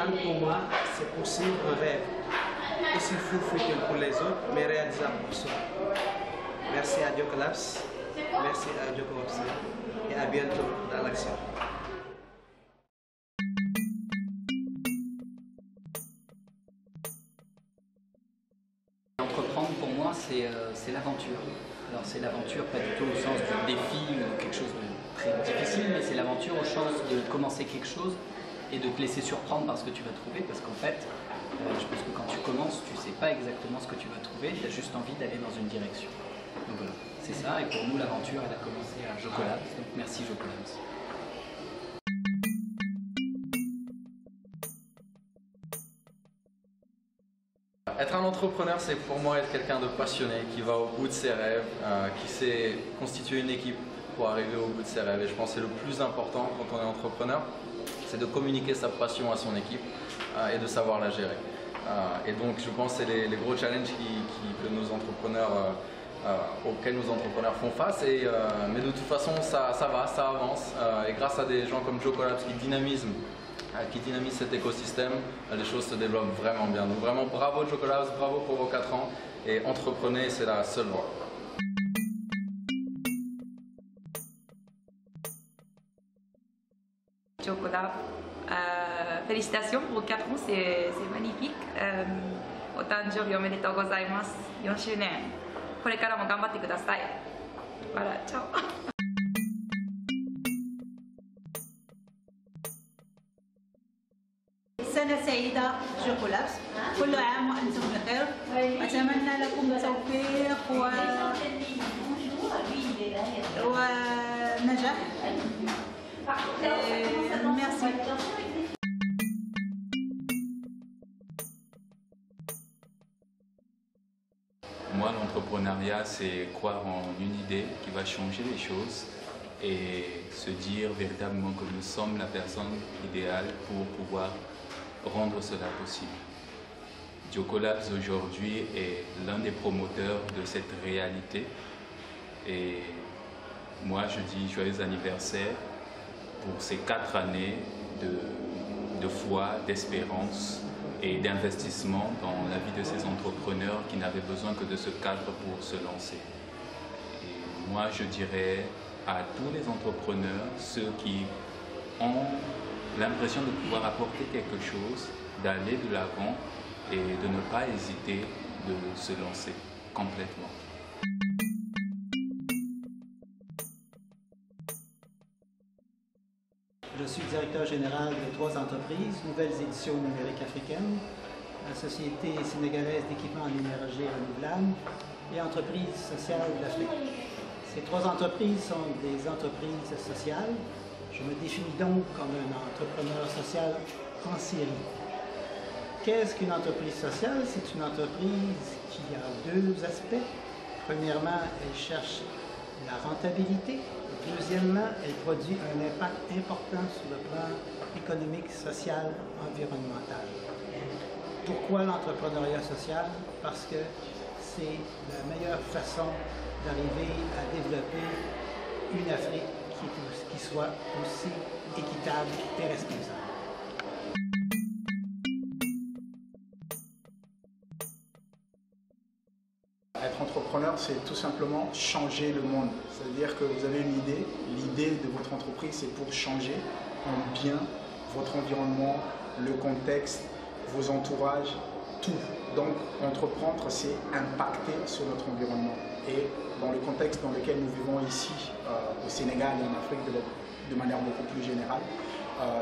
Entreprendre pour moi, c'est poursuivre un rêve, aussi fou que pour les autres, mais réalisable pour soi. Merci à Jocolabs, merci à Jocowapsi et à bientôt dans l'action. Entreprendre pour moi c'est l'aventure. Alors c'est l'aventure pas du tout au sens du défi ou quelque chose de très difficile, mais c'est l'aventure au sens de commencer quelque chose et de te laisser surprendre par ce que tu vas trouver, parce qu'en fait je pense que quand tu commences tu sais pas exactement ce que tu vas trouver, tu as juste envie d'aller dans une direction. Donc voilà, c'est ça, et pour nous l'aventure elle a commencé à Jocolabs, donc merci Jocolabs. Être un entrepreneur, c'est pour moi être quelqu'un de passionné, qui va au bout de ses rêves, qui sait constituer une équipe pour arriver au bout de ses rêves. Et je pense que c'est le plus important quand on est entrepreneur, c'est de communiquer sa passion à son équipe et de savoir la gérer. Et donc je pense que c'est les gros challenges que nos entrepreneurs, auxquels nos entrepreneurs font face. Mais de toute façon, ça va, ça avance. Et grâce à des gens comme Jocolabs qui dynamisent cet écosystème, les choses se développent vraiment bien. Donc vraiment bravo Jocolabs, bravo pour vos 4 ans et entreprenez, c'est la seule voie. Jocolabs, félicitations pour 4 ans, c'est magnifique. お誕生日おめでとうございます。4周年。これからも頑張ってください。Voilà, ciao. سنة سعيدة جوكولابس، كل عام وأنتم بخير، أتمنى لكم التوفيق ونجاح. Merci. Moi, l'entrepreneuriat, c'est croire en une idée qui va changer les choses et se dire véritablement que nous sommes la personne idéale pour pouvoir rendre cela possible. Jocolabs aujourd'hui est l'un des promoteurs de cette réalité et moi je dis joyeux anniversaire pour ces 4 années de foi, d'espérance et d'investissement dans la vie de ces entrepreneurs qui n'avaient besoin que de ce cadre pour se lancer. Et moi je dirais à tous les entrepreneurs, ceux qui ont l'impression de pouvoir apporter quelque chose, d'aller de l'avant et de ne pas hésiter de se lancer complètement. Je suis directeur général de 3 entreprises, Nouvelles Éditions Numériques Africaines, la Société sénégalaise d'équipement en énergie renouvelable et Entreprises sociales d'Afrique. Ces 3 entreprises sont des entreprises sociales. Je me définis donc comme un entrepreneur social en série. Qu'est-ce qu'une entreprise sociale? C'est une entreprise qui a 2 aspects. Premièrement, elle cherche la rentabilité. Deuxièmement, elle produit un impact important sur le plan économique, social, environnemental. Pourquoi l'entrepreneuriat social? Parce que c'est la meilleure façon d'arriver à développer une Afrique qui soit aussi équitable et responsable. Être entrepreneur, c'est tout simplement changer le monde. C'est-à-dire que vous avez une idée, l'idée de votre entreprise, c'est pour changer en bien votre environnement, le contexte, vos entourages, tout. Donc, entreprendre, c'est impacter sur notre environnement. Et dans le contexte dans lequel nous vivons ici, au Sénégal et en Afrique de manière beaucoup plus générale,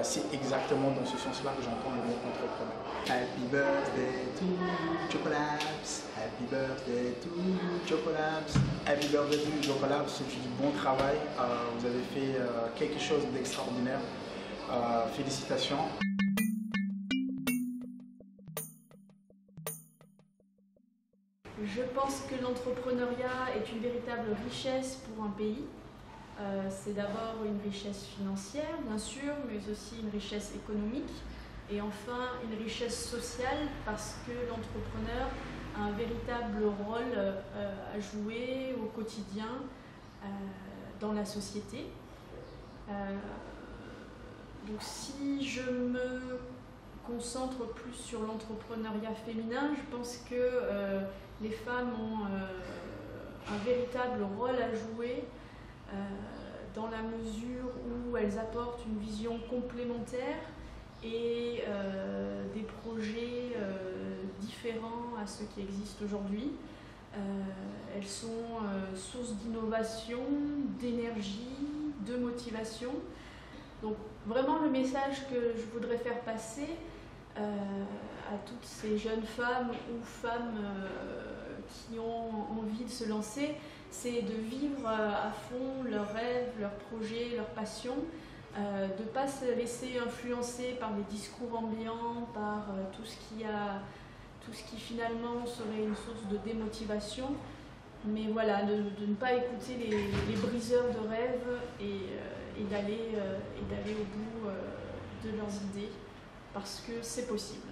c'est exactement dans ce sens-là que j'entends le mot entrepreneur. Happy birthday to Jocolabs, happy birthday to Jocolabs, happy birthday to Jocolabs, c'est du bon travail, vous avez fait quelque chose d'extraordinaire, félicitations. Je pense que l'entrepreneuriat est une véritable richesse pour un pays. C'est d'abord une richesse financière, bien sûr, mais aussi une richesse économique et enfin une richesse sociale parce que l'entrepreneur a un véritable rôle à jouer au quotidien dans la société. Donc si je me concentre plus sur l'entrepreneuriat féminin. Je pense que les femmes ont un véritable rôle à jouer dans la mesure où elles apportent une vision complémentaire et des projets différents à ceux qui existent aujourd'hui. Elles sont source d'innovation, d'énergie, de motivation. Donc vraiment le message que je voudrais faire passer à toutes ces jeunes femmes ou femmes qui ont envie de se lancer, c'est de vivre à fond leurs rêves, leurs projets, leurs passions, de ne pas se laisser influencer par les discours ambiants, par tout ce qui finalement serait une source de démotivation, mais voilà, de ne pas écouter les briseurs de rêves et d'aller au bout de leurs idées, parce que c'est possible.